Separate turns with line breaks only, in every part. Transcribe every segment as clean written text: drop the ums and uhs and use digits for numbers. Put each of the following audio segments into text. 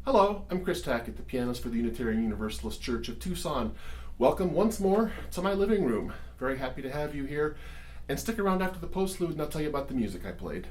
Hello, I'm Chris Tackett, the pianist for the Unitarian Universalist Church of Tucson. Welcome once more to my living room. Very happy to have you here. And stick around after the postlude and I'll tell you about the music I played.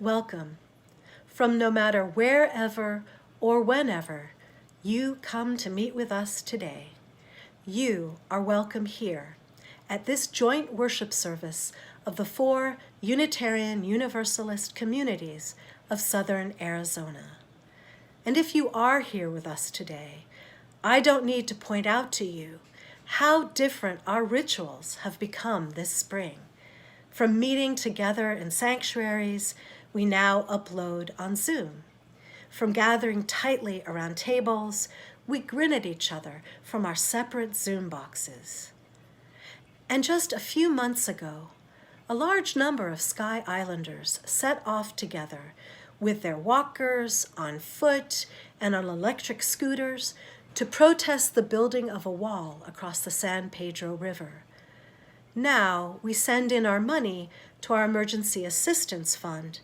Welcome. From no matter wherever or whenever you come to meet with us today, you are welcome here at this joint worship service of the 4 Unitarian Universalist communities of Southern Arizona. And if you are here with us today, I don't need to point out to you how different our rituals have become this spring. From meeting together in sanctuaries, we now upload on Zoom. From gathering tightly around tables, we grin at each other from our separate Zoom boxes. And just a few months ago, a large number of Sky Islanders set off together with their walkers, on foot, and on electric scooters to protest the building of a wall across the San Pedro River. Now we send in our money to our Emergency Assistance Fund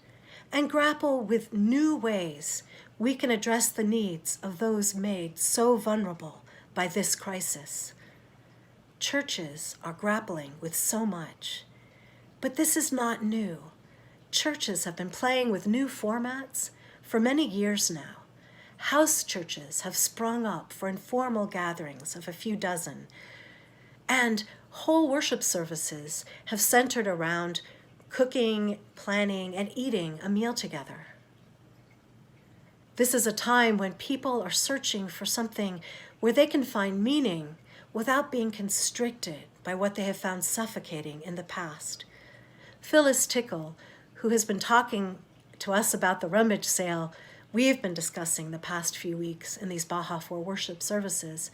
and grapple with new ways we can address the needs of those made so vulnerable by this crisis. Churches are grappling with so much, but this is not new. Churches have been playing with new formats for many years now. House churches have sprung up for informal gatherings of a few dozen, and whole worship services have centered around cooking, planning, and eating a meal together. This is a time when people are searching for something where they can find meaning without being constricted by what they have found suffocating in the past. Phyllis Tickle, who has been talking to us about the rummage sale, we've been discussing the past few weeks in these Baja for worship services,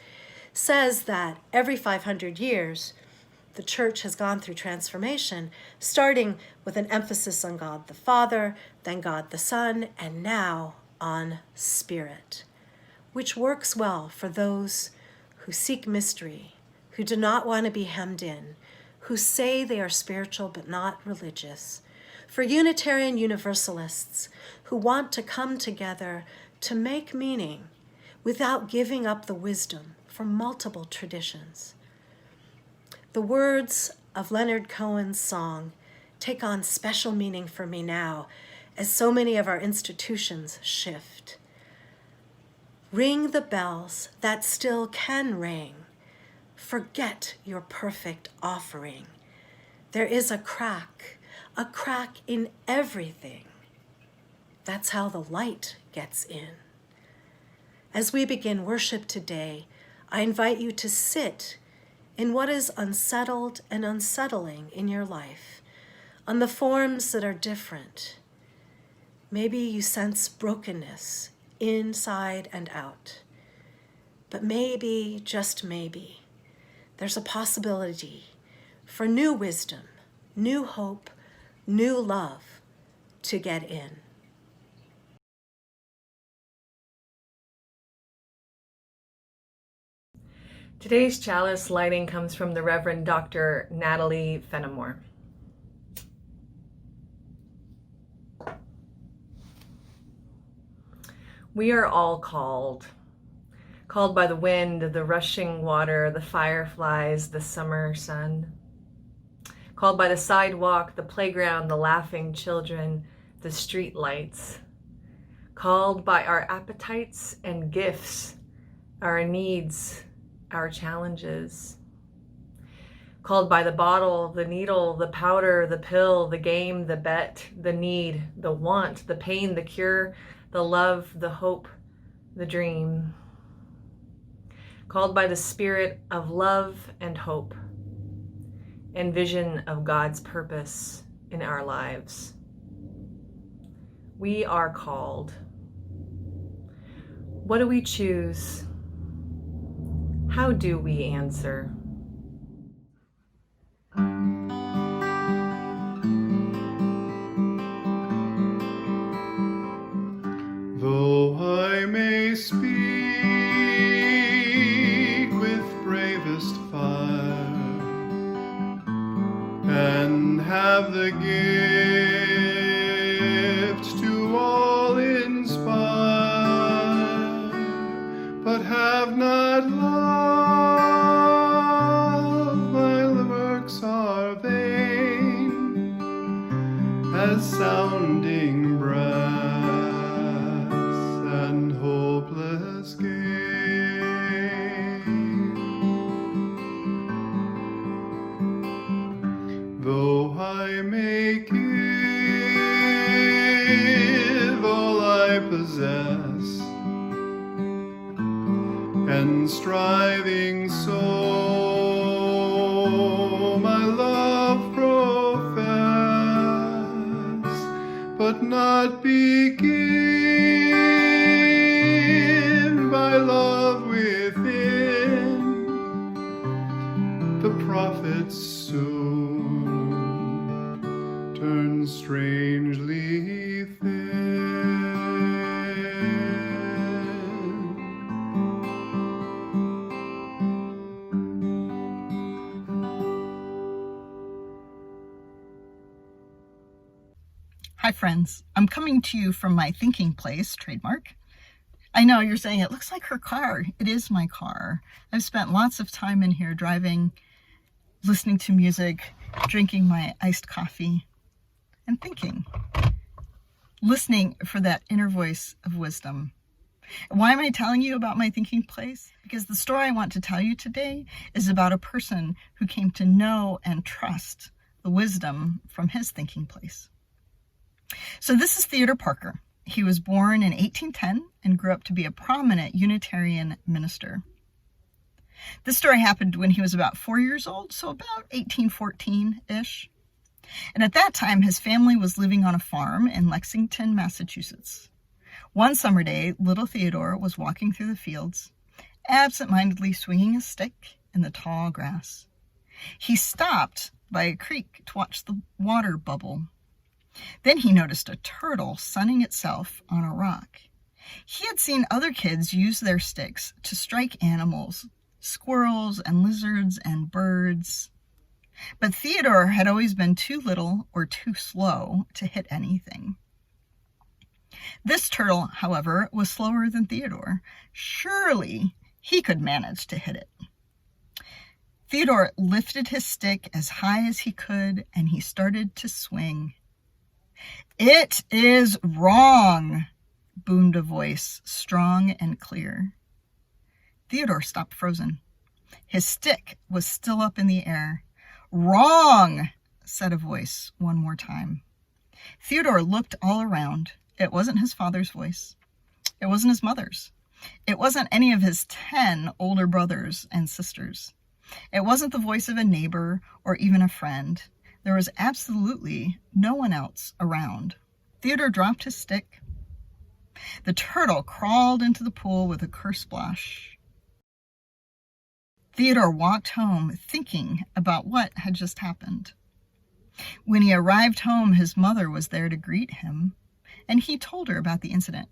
says that every 500 years, the church has gone through transformation, starting with an emphasis on God the Father, then God the Son, and now on Spirit, which works well for those who seek mystery, who do not want to be hemmed in, who say they are spiritual but not religious, for Unitarian Universalists who want to come together to make meaning without giving up the wisdom from multiple traditions. The words of Leonard Cohen's song take on special meaning for me now, as so many of our institutions shift. Ring the bells that still can ring. Forget your perfect offering. There is a crack in everything. That's how the light gets in. As we begin worship today, I invite you to sit in what is unsettled and unsettling in your life, on the forms that are different. Maybe you sense brokenness inside and out, but maybe, just maybe, there's a possibility for new wisdom, new hope, new love to get in.
Today's chalice lighting comes from the Reverend Dr. Natalie Fenimore. We are all called by the wind, the rushing water, the fireflies, the summer sun. Called by the sidewalk, the playground, the laughing children, the street lights. Called by our appetites and gifts, our needs, our challenges. Called by the bottle, the needle, the powder, the pill, the game, the bet, the need, the want, the pain, the cure, the love, the hope, the dream. Called by the spirit of love and hope and vision of God's purpose in our lives. We are called. What do we choose? How do we answer?
Though I may speak with bravest fire and have the gift to all inspire, but have not love, my works are vain as sounding brass and hopeless gain. Though I may give all I possess, and striving so my love profess, but not begin by love within, the prophets soon turn strangely thin.
Hi friends, I'm coming to you from my thinking place, trademark. I know you're saying it looks like her car. It is my car. I've spent lots of time in here driving, listening to music, drinking my iced coffee, and thinking. Listening for that inner voice of wisdom. Why am I telling you about my thinking place? Because the story I want to tell you today is about a person who came to know and trust the wisdom from his thinking place. So this is Theodore Parker. He was born in 1810 and grew up to be a prominent Unitarian minister. This story happened when he was about 4 years old, so about 1814-ish. And at that time, his family was living on a farm in Lexington, Massachusetts. One summer day, little Theodore was walking through the fields, absent-mindedly swinging a stick in the tall grass. He stopped by a creek to watch the water bubble. Then he noticed a turtle sunning itself on a rock. He had seen other kids use their sticks to strike animals, squirrels and lizards and birds. But Theodore had always been too little or too slow to hit anything. This turtle, however, was slower than Theodore. Surely he could manage to hit it. Theodore lifted his stick as high as he could, and he started to swing. "It is wrong," boomed a voice, strong and clear. Theodore stopped frozen. His stick was still up in the air. "Wrong," said a voice one more time. Theodore looked all around. It wasn't his father's voice. It wasn't his mother's. It wasn't any of his 10 older brothers and sisters. It wasn't the voice of a neighbor or even a friend. There was absolutely no one else around. Theodore dropped his stick. The turtle crawled into the pool with a kersplash. Theodore walked home thinking about what had just happened. When he arrived home, his mother was there to greet him, and he told her about the incident.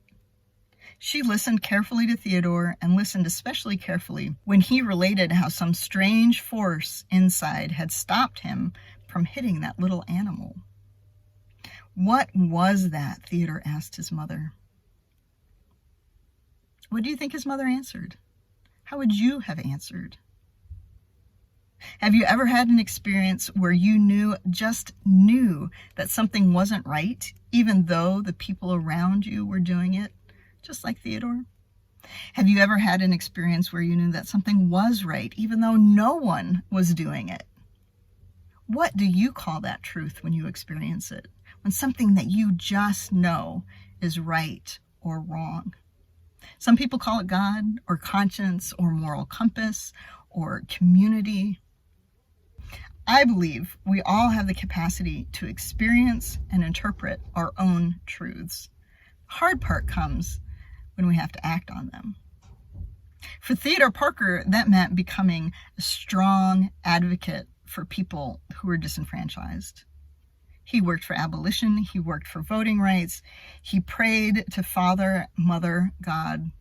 She listened carefully to Theodore and listened especially carefully when he related how some strange force inside had stopped him from hitting that little animal. "What was that?" Theodore asked his mother. What do you think his mother answered? How would you have answered? Have you ever had an experience where you just knew that something wasn't right, even though the people around you were doing it, just like Theodore? Have you ever had an experience where you knew that something was right, even though no one was doing it? What do you call that truth when you experience it? When something that you just know is right or wrong? Some people call it God or conscience or moral compass or community. I believe we all have the capacity to experience and interpret our own truths. The hard part comes when we have to act on them. For Theodore Parker, that meant becoming a strong advocate for people who were disenfranchised. He worked for abolition. He worked for voting rights. He prayed to Father, Mother, God.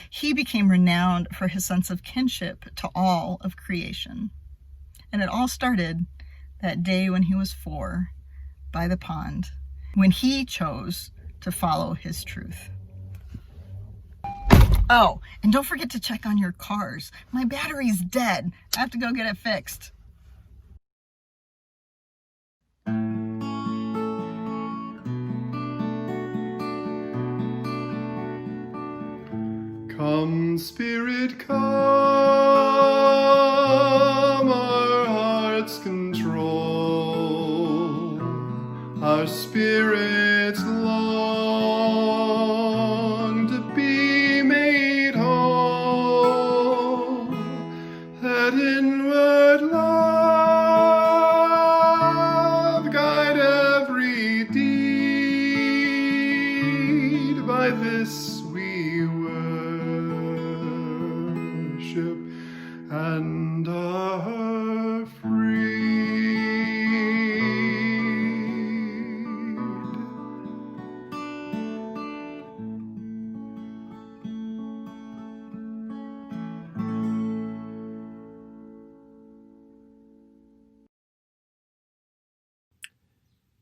He became renowned for his sense of kinship to all of creation. And it all started that day when he was 4 by the pond, when he chose to follow his truth. Oh, and don't forget to check on your cars. My battery's dead. I have to go get it fixed.
Come, Spirit, come, our hearts control. Our spirits long to be made whole. Let inward love guide every deed. By this we worship and are freed.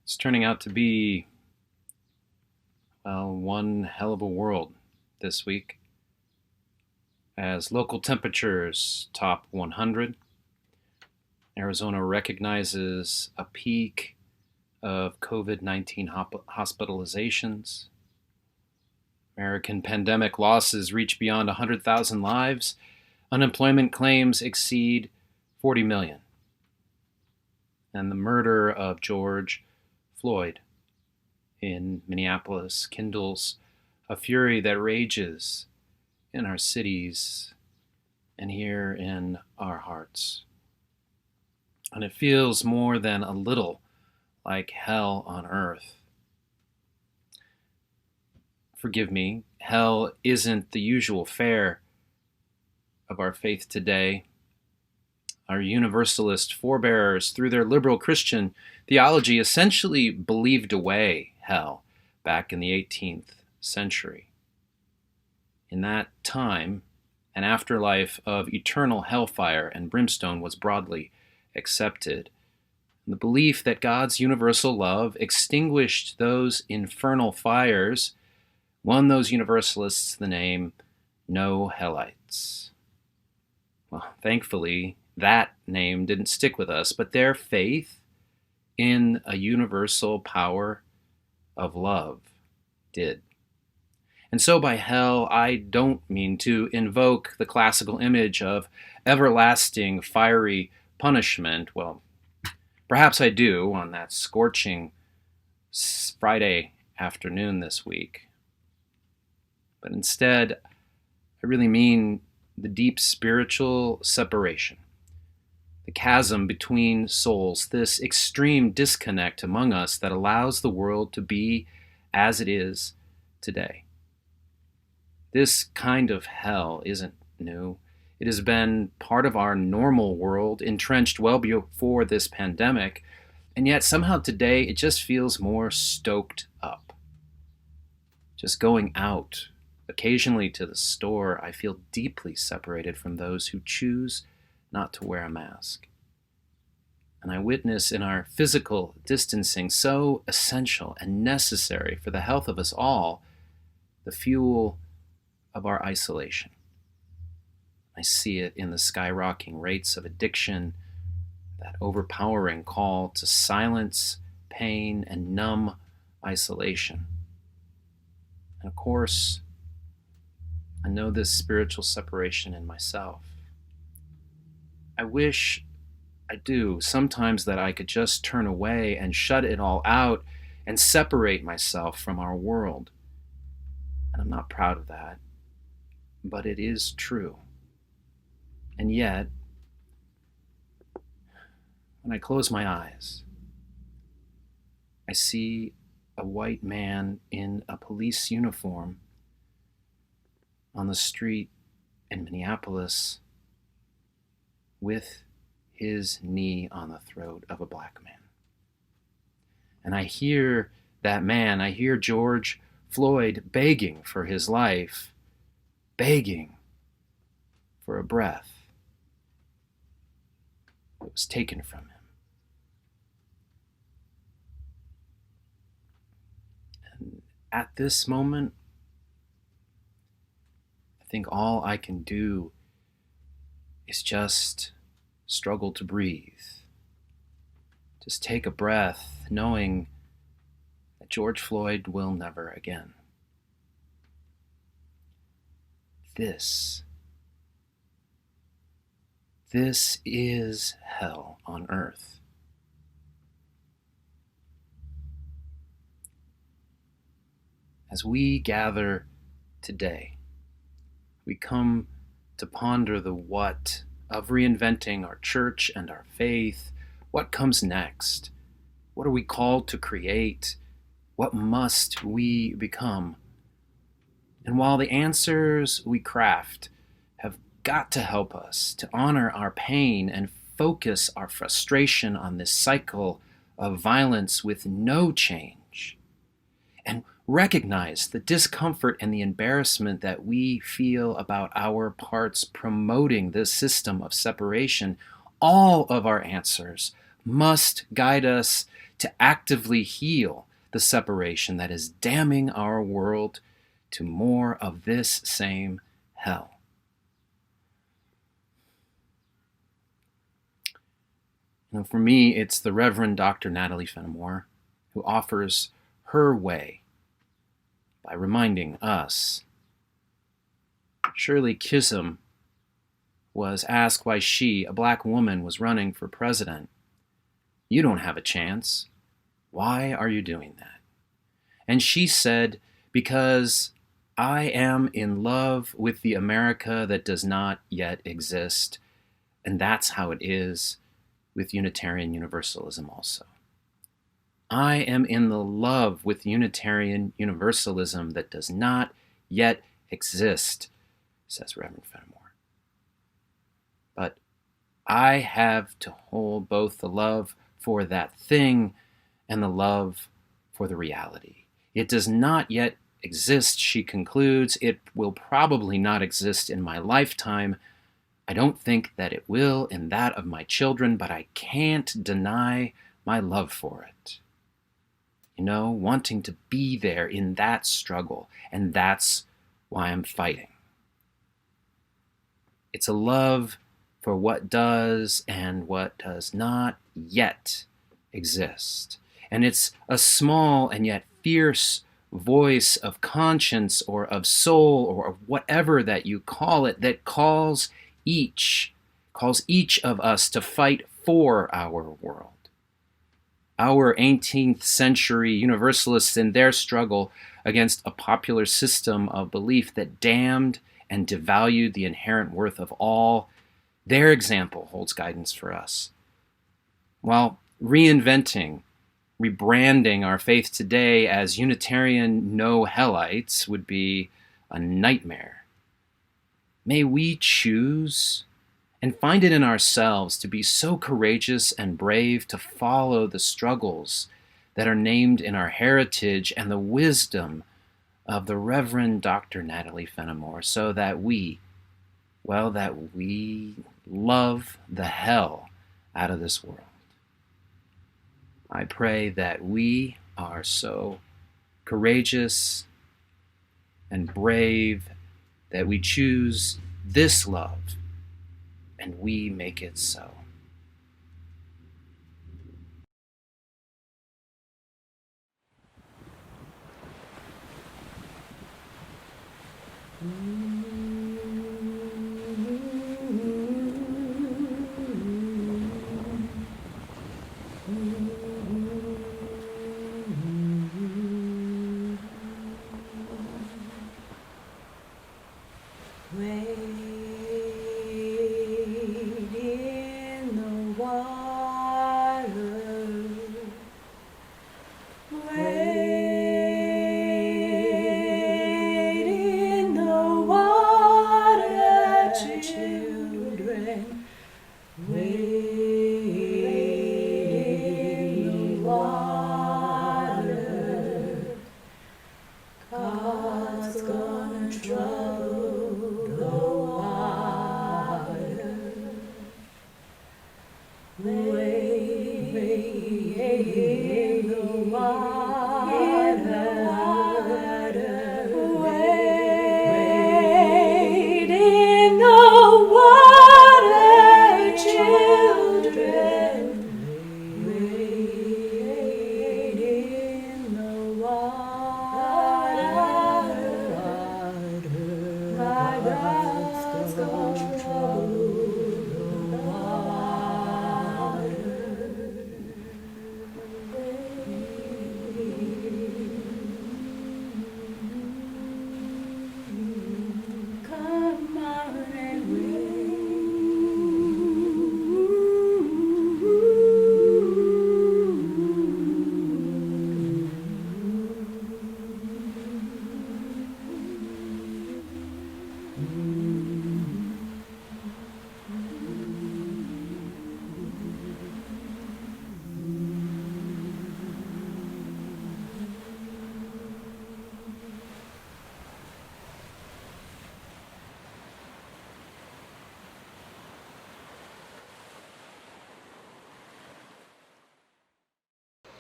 It's turning out to be, well, one hell of a world this week. As local temperatures top 100, Arizona recognizes a peak of COVID-19 hospitalizations. American pandemic losses reach beyond 100,000 lives. Unemployment claims exceed 40 million. And the murder of George Floyd in Minneapolis kindles a fury that rages in our cities and here in our hearts. And it feels more than a little like hell on earth. forgive me, hell isn't the usual fare of our faith today. Our Universalist forebears, through their liberal Christian theology, essentially believed away hell back in the 18th century. In that time, an afterlife of eternal hellfire and brimstone was broadly accepted. The belief that God's universal love extinguished those infernal fires won those Universalists the name No Hellites. Well, thankfully, that name didn't stick with us, but their faith in a universal power of love did. And so by hell, I don't mean to invoke the classical image of everlasting fiery punishment. Well, perhaps I do on that scorching Friday afternoon this week. But instead, I really mean the deep spiritual separation, the chasm between souls, this extreme disconnect among us that allows the world to be as it is today. This kind of hell isn't new. It has been part of our normal world, entrenched well before this pandemic, and yet somehow today it just feels more stoked up. Just going out, occasionally to the store, I feel deeply separated from those who choose not to wear a mask. And I witness in our physical distancing, so essential and necessary for the health of us all, the fuel of our isolation. I see it in the skyrocketing rates of addiction, that overpowering call to silence pain and numb isolation. And of course, I know this spiritual separation in myself. I wish, I do, sometimes that I could just turn away and shut it all out and separate myself from our world. And I'm not proud of that, but it is true. And yet, when I close my eyes, I see a white man in a police uniform on the street in Minneapolis with his knee on the throat of a black man. And I hear that man, I hear George Floyd begging for his life, begging for a breath that was taken from him. And at this moment, I think all I can do is just struggle to breathe. Just take a breath, knowing that George Floyd will never again. This is hell on earth. As we gather today, we come to ponder the what of reinventing our church and our faith. What comes next? What are we called to create? What must we become? And while the answers we craft have got to help us to honor our pain and focus our frustration on this cycle of violence with no change, and recognize the discomfort and the embarrassment that we feel about our parts promoting this system of separation, all of our answers must guide us to actively heal the separation that is damning our world to more of this same hell. And for me, it's the Reverend Dr. Natalie Fenimore who offers her way by reminding us. Shirley Chisholm was asked why she, a black woman, was running for president. You don't have a chance. Why are you doing that? And she said, because I am in love with the America that does not yet exist. And that's how it is with Unitarian Universalism also. I am in the love with Unitarian Universalism that does not yet exist, says Reverend Fenimore. But I have to hold both the love for that thing and the love for the reality. It does not yet exist, she concludes. It will probably not exist in my lifetime. I don't think that it will in that of my children, but I can't deny my love for it. You know, wanting to be there in that struggle, and that's why I'm fighting. It's a love for what does and what does not yet exist. And it's a small and yet fierce voice of conscience or of soul or of whatever that you call it that calls each of us to fight for our world. Our 18th century Universalists in their struggle against a popular system of belief that damned and devalued the inherent worth of all, their example holds guidance for us. While reinventing, rebranding our faith today as Unitarian no-hellites would be a nightmare. May we choose and find it in ourselves to be so courageous and brave to follow the struggles that are named in our heritage and the wisdom of the Reverend Dr. Natalie Fenimore, so that we love the hell out of this world. I pray that we are so courageous and brave that we choose this love and we make it so.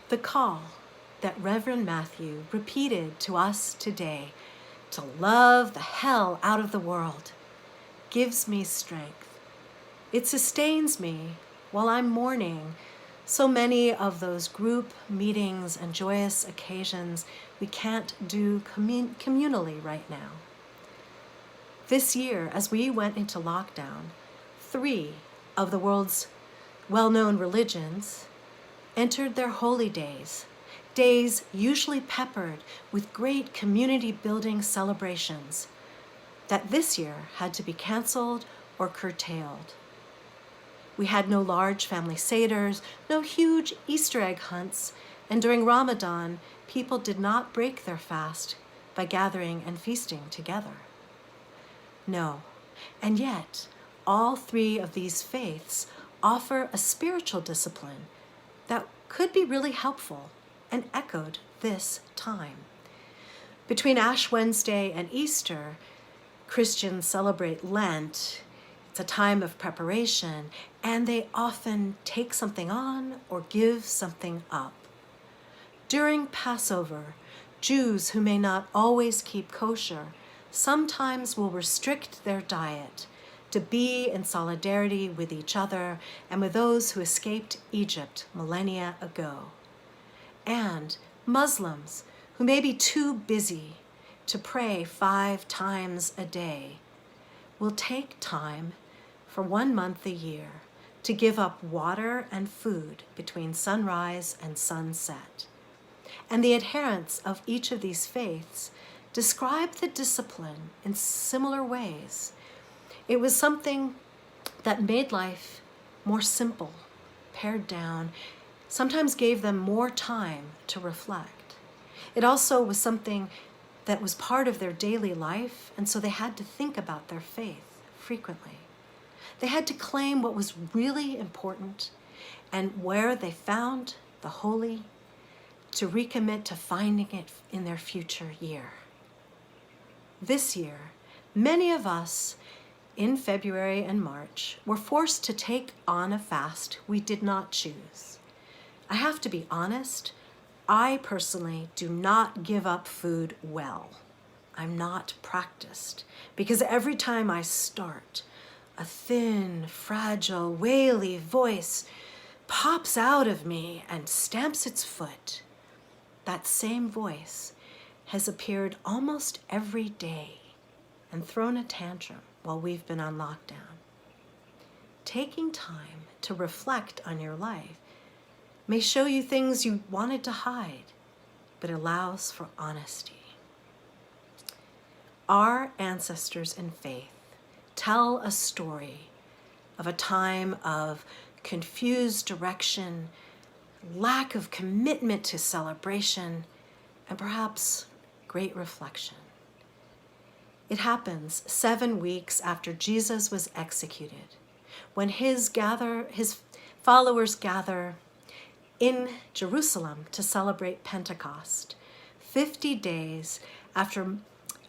The call that Reverend Matthew repeated to us today to love the hell out of the world gives me strength. It sustains me while I'm mourning so many of those group meetings and joyous occasions we can't do communally right now. This year, as we went into lockdown, 3 of the world's well-known religions entered their holy days, days usually peppered with great community-building celebrations that this year had to be canceled or curtailed. We had no large family seders, no huge Easter egg hunts, And during Ramadan, people did not break their fast by gathering and feasting together. No, and yet all three of these faiths offer a spiritual discipline that could be really helpful and echoed this time. Between Ash Wednesday and Easter, Christians celebrate Lent. It's a time of preparation, and they often take something on or give something up. During Passover, Jews who may not always keep kosher sometimes will restrict their diet to be in solidarity with each other and with those who escaped Egypt millennia ago. And Muslims who may be too busy to pray 5 times a day will take time for 1 month a year to give up water and food between sunrise and sunset. And the adherents of each of these faiths describe the discipline in similar ways. It was something that made life more simple, pared down, sometimes gave them more time to reflect. It also was something that was part of their daily life, and so they had to think about their faith frequently. They had to claim what was really important and where they found the holy to recommit to finding it in their future year. This year, many of us in February and March were forced to take on a fast we did not choose. I have to be honest, I personally do not give up food well. I'm not practiced because every time I start, a thin, fragile, waily voice pops out of me and stamps its foot. That same voice has appeared almost every day and thrown a tantrum while we've been on lockdown. Taking time to reflect on your life may show you things you wanted to hide, but allows for honesty. Our ancestors in faith tell a story of a time of confused direction, lack of commitment to celebration, and perhaps great reflection. It happens 7 weeks after Jesus was executed, when his followers gather in Jerusalem to celebrate Pentecost, 50 days after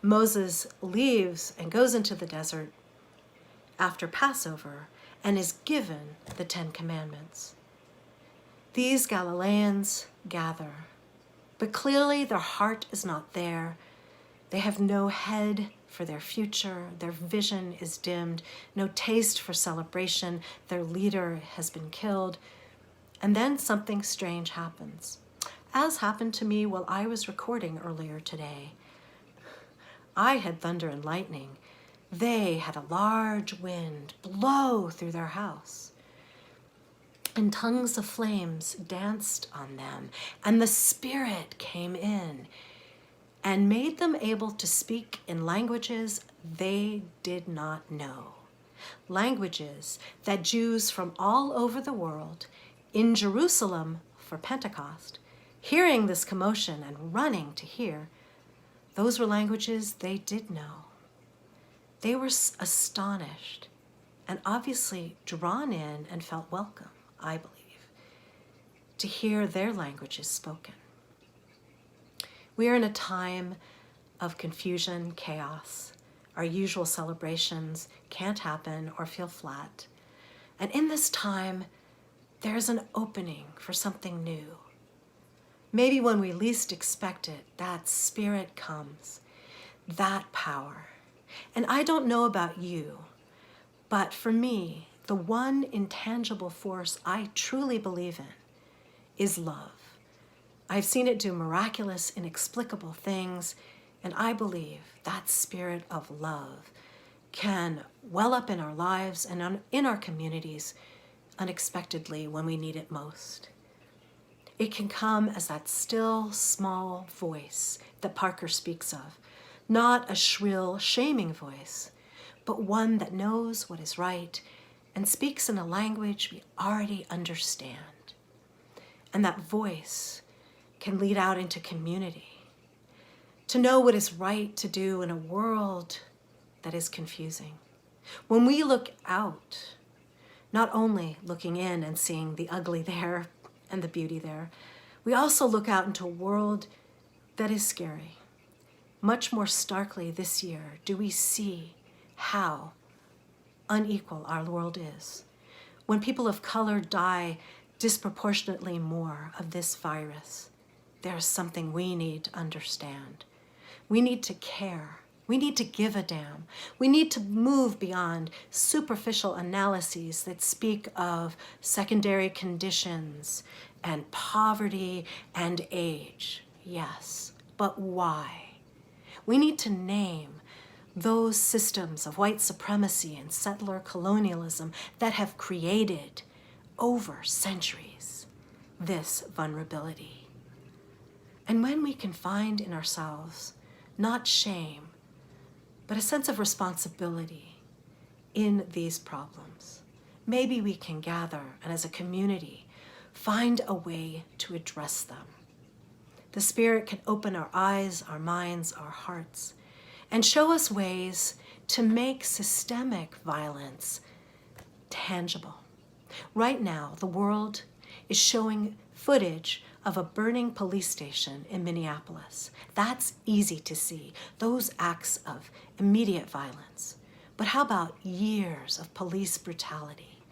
Moses leaves and goes into the desert after Passover and is given the 10 Commandments. These Galileans gather, but clearly their heart is not there. They have no head for their future. Their vision is dimmed, no taste for celebration. Their leader has been killed. And then something strange happens, as happened to me while I was recording earlier today. I had thunder and lightning. They had a large wind blow through their house, and tongues of flames danced on them, and the Spirit came in and made them able to speak in languages they did not know, languages that Jews from all over the world in Jerusalem for Pentecost, hearing this commotion and running to hear, those were languages they did know. They were astonished and obviously drawn in and felt welcome, I believe, to hear their languages spoken. We are in a time of confusion, chaos. Our usual celebrations can't happen or feel flat. And in this time, there's an opening for something new. Maybe when we least expect it, that Spirit comes, that power. And I don't know about you, but for me, the one intangible force I truly believe in is love. I've seen it do miraculous, inexplicable things, and I believe that spirit of love can well up in our lives and in our communities unexpectedly when we need it most. It can come as that still, small voice that Parker speaks of, not a shrill, shaming voice, but one that knows what is right and speaks in a language we already understand. And that voice can lead out into community, to know what is right to do in a world that is confusing. When we look out, not only looking in and seeing the ugly there and the beauty there, we also look out into a world that is scary. Much more starkly this year do we see how unequal our world is. When people of color die disproportionately more of this virus, there is something we need to understand. We need to care. We need to give a damn. We need to move beyond superficial analyses that speak of secondary conditions and poverty and age. Yes, but why? We need to name those systems of white supremacy and settler colonialism that have created over centuries this vulnerability. And when we can find in ourselves not shame, but a sense of responsibility in these problems, maybe we can gather and as a community find a way to address them. The Spirit can open our eyes, our minds, our hearts, and show us ways to make systemic violence tangible. Right now, the world is showing footage of a burning police station in Minneapolis. That's easy to see, those acts of immediate violence. But how about years of police brutality?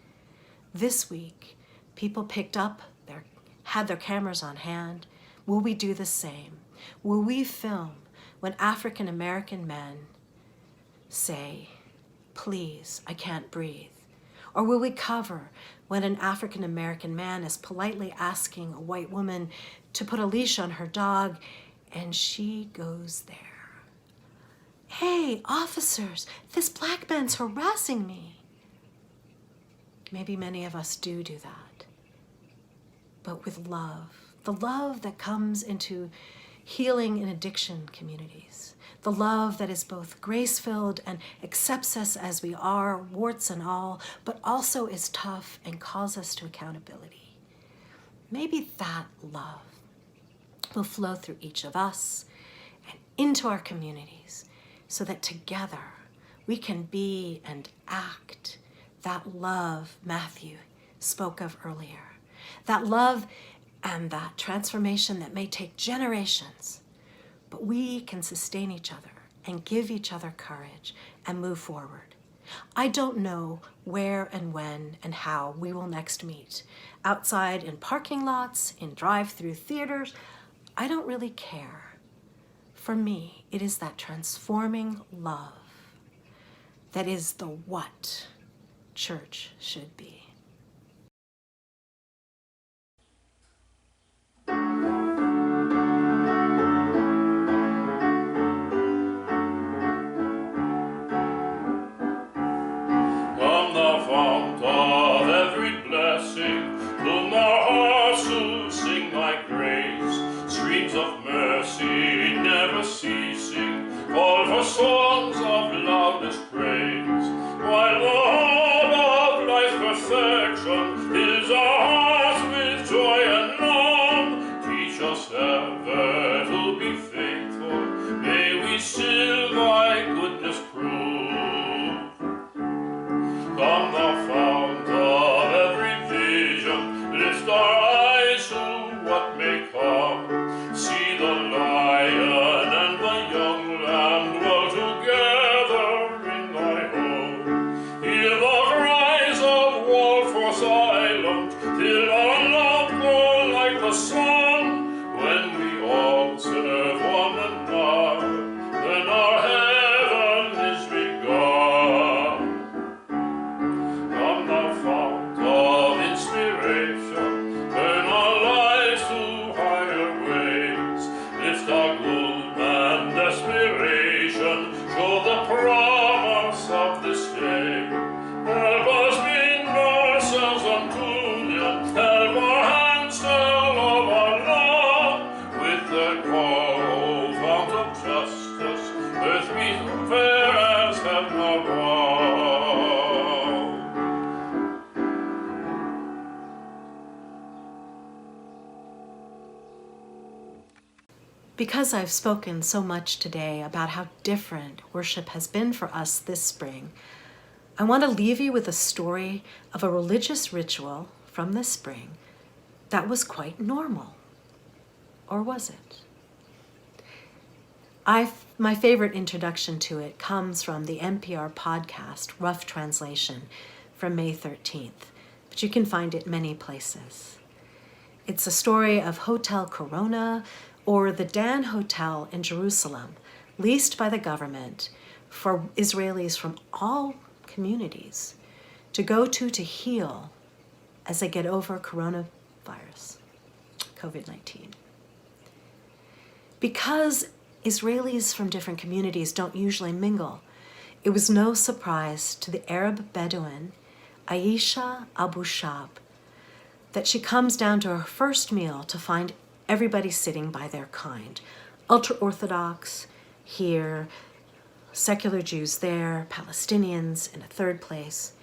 This week, people had their cameras on hand. Will we do the same? Will we film when African American men say, "Please, I can't breathe"? Or will we cover when an African American man is politely asking a white woman to put a leash on her dog and she goes there? "Hey, officers, this black man's harassing me." Maybe many of us do that, but with love. The love that comes into healing in addiction communities. The love that is both grace-filled and accepts us as we are, warts and all, but also is tough and calls us to accountability. Maybe that love will flow through each of us and into our communities so that together we can be and act that love Matthew spoke of earlier. That love and that transformation that may take generations, but we can sustain each other and give each other courage and move forward. I don't know where and when and how we will next meet. Outside in parking lots, in drive-through theaters, I don't really care. For me, it is that transforming love that is the what church should be.
Songs of loudest praise, while the heart of life's perfection fills our hearts with joy and love. Teach us ever to be faithful, may we still thy goodness prove. Come the fount of every vision, lift our eyes to what may come. See the lion and the young lamb dwell together in thy home. Hear the cries of Walford silent, till our love grow like the sun. When we all serve one another, then our heaven is begun.
Because I've spoken so much today about how different worship has been for us this spring, I want to leave you with a story of a religious ritual from this spring that was quite normal. Or was it? My favorite introduction to it comes from the NPR podcast, Rough Translation, from May 13th, but you can find it many places. It's a story of Hotel Corona, or the Dan Hotel in Jerusalem, leased by the government for Israelis from all communities to go to heal as they get over coronavirus, COVID-19. Because Israelis from different communities don't usually mingle, it was no surprise to the Arab Bedouin, Aisha Abu Shab, that she comes down to her first meal to find everybody sitting by their kind. Ultra-Orthodox here, secular Jews there, Palestinians in a third place.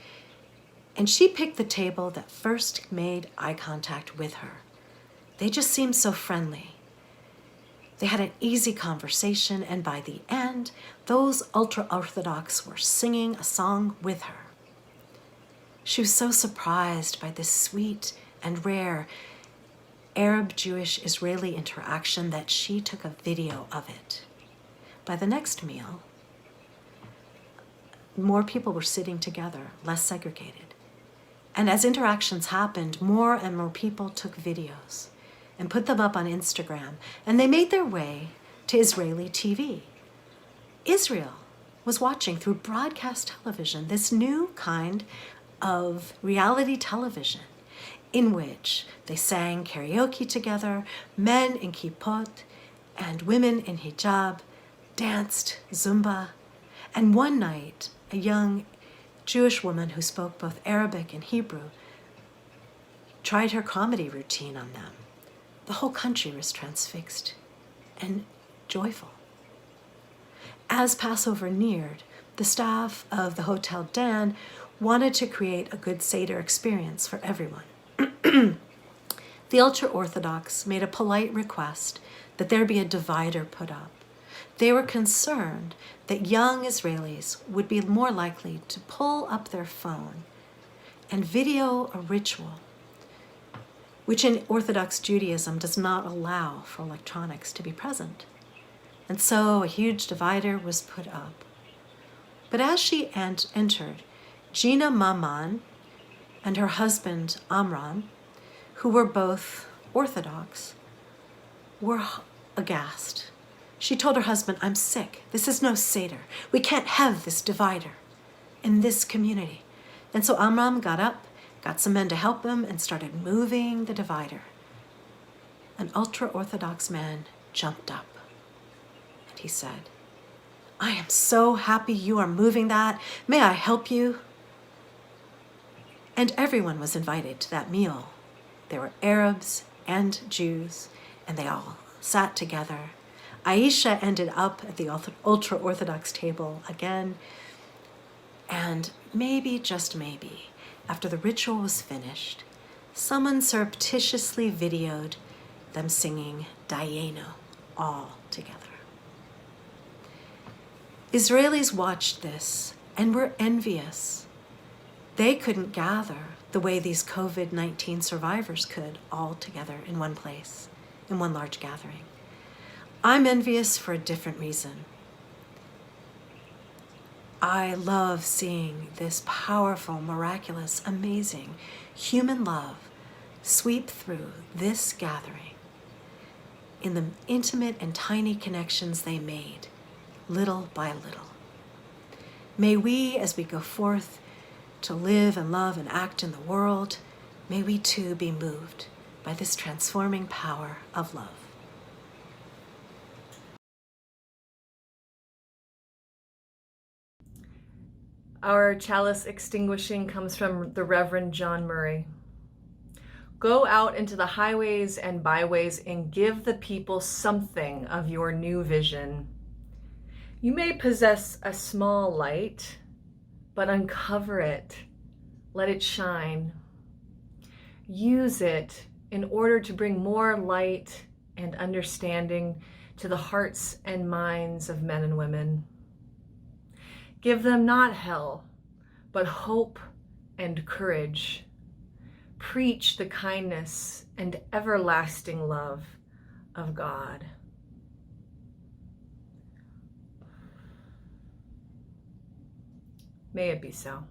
And she picked the table that first made eye contact with her. They just seemed so friendly. They had an easy conversation, and by the end, those ultra-Orthodox were singing a song with her. She was so surprised by this sweet and rare Arab-Jewish-Israeli interaction that she took a video of it. By the next meal, more people were sitting together, less segregated. And as interactions happened, more and more people took videos and put them up on Instagram, and they made their way to Israeli TV. Israel was watching through broadcast television this new kind of reality television in which they sang karaoke together, men in kippot and women in hijab, danced Zumba, and one night a young Jewish woman who spoke both Arabic and Hebrew tried her comedy routine on them. The whole country was transfixed and joyful. As Passover neared, the staff of the Hotel Dan wanted to create a good Seder experience for everyone. The ultra-Orthodox made a polite request that there be a divider put up. They were concerned that young Israelis would be more likely to pull up their phone and video a ritual, which in Orthodox Judaism does not allow for electronics to be present. And so a huge divider was put up. But as she entered, Gina Maman and her husband Amram, who were both Orthodox, were aghast. She told her husband, "I'm sick. This is no Seder. We can't have this divider in this community." And so Amram got up, got some men to help him, and started moving the divider. An ultra-Orthodox man jumped up, and he said, "I am so happy you are moving that. May I help you?" And everyone was invited to that meal. There were Arabs and Jews, and they all sat together. Aisha ended up at the ultra-Orthodox table again, and maybe, just maybe, after the ritual was finished, someone surreptitiously videoed them singing Dayenu all together. Israelis watched this and were envious. They couldn't gather the way these COVID-19 survivors could all together in one place, in one large gathering. I'm envious for a different reason. I love seeing this powerful, miraculous, amazing human love sweep through this gathering in the intimate and tiny connections they made, little by little. May we, as we go forth to live and love and act in the world, may we too be moved by this transforming power of love.
Our chalice extinguishing comes from the Reverend John Murray. Go out into the highways and byways and give the people something of your new vision. You may possess a small light, but uncover it. Let it shine. Use it in order to bring more light and understanding to the hearts and minds of men and women. Give them not hell, but hope and courage. Preach the kindness and everlasting love of God. May it be so.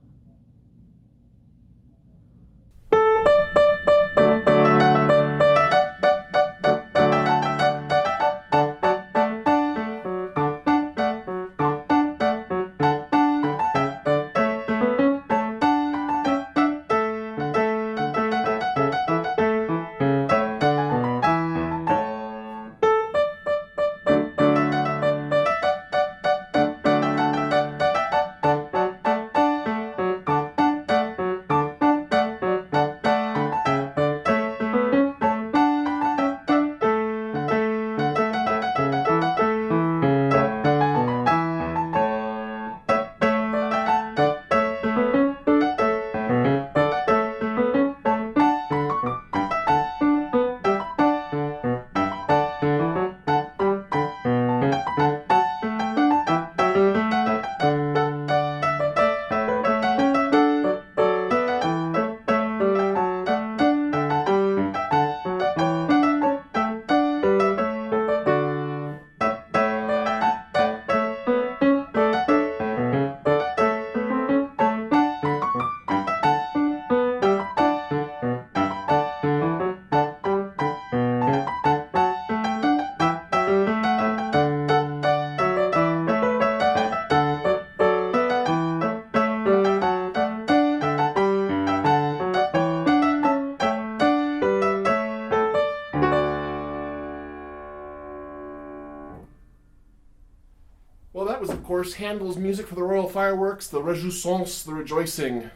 Well, that was, of course, Handel's music for the Royal Fireworks, the Réjouissance, the Rejoicing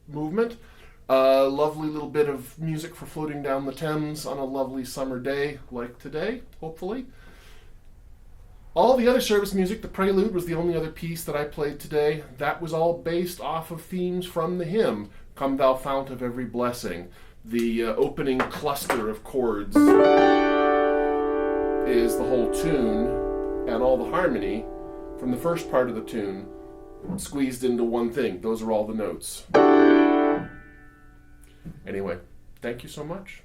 movement. A lovely little bit of music for floating down the Thames on a lovely summer day like today, hopefully. All the other service music, the prelude was the only other piece that I played today. That was all based off of themes from the hymn, Come Thou Fount of Every Blessing. The opening cluster of chords is the whole tune, and all the harmony from the first part of the tune squeezed into one thing. Those are all the notes. Anyway, thank you so much.